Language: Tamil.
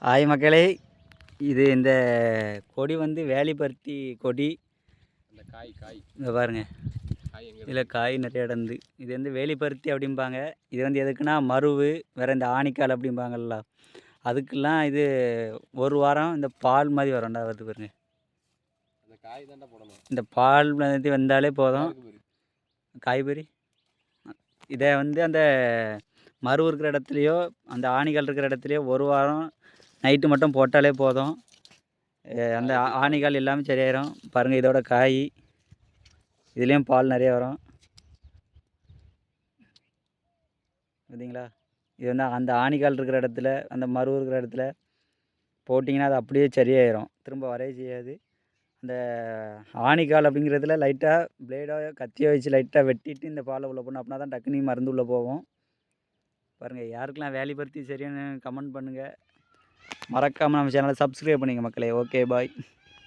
ஹாய் மக்களே, இது இந்த கொடி வந்து வேலிப்பருத்தி கொடி. அந்த காய் காய் இங்கே பாருங்க, காய் எங்க இதில் காய் நிறைய இடந்து. இது வந்து வேலிப்பருத்தி அப்படிம்பாங்க. இது வந்து எதுக்குன்னா மருவு, வேறு இந்த ஆணிக்கால் அப்படிம்பாங்கல்ல, அதுக்கெல்லாம் இது ஒரு வாரம் இந்த பால் மாதிரி வரும்டா. வருது பாருங்க, அந்த காய் தாண்டா போடணும். இந்த பால் மாதிரி வந்தாலே போதும். காய்கறி இதை வந்து அந்த மருவு இருக்கிற இடத்துலையோ அந்த ஆணிக்கால் இருக்கிற இடத்துலையோ ஒரு வாரம் நைட்டு மட்டும் போட்டாலே போதும். அந்த ஆணிக்கால் எல்லாமே சரியாயிரும். பாருங்கள், இதோட காய், இதுலேயும் பால் நிறைய வரும். பார்த்தீங்களா? இது வந்து அந்த ஆணிக்கால் இருக்கிற இடத்துல, அந்த மருவு இருக்கிற இடத்துல போட்டிங்கன்னா அது அப்படியே சரியாயிரும், திரும்ப வரைய செய்யாது. அந்த ஆணிக்கால் அப்படிங்கிறதுல லைட்டாக பிளேடாக கத்தியை வச்சு லைட்டாக வெட்டிட்டு இந்த பாலை உள்ளே போடணும். அப்படின்னா தான் டக்குனு மருந்து உள்ளே போகும். பாருங்கள், யாருக்கெல்லாம் வேலிப்பருத்தி சரியான கமெண்ட் பண்ணுங்கள். மறக்காமல் நம்ம சேனலை சப்ஸ்கிரைப் பண்ணிங்க மக்களே. ஓகே, பாய்.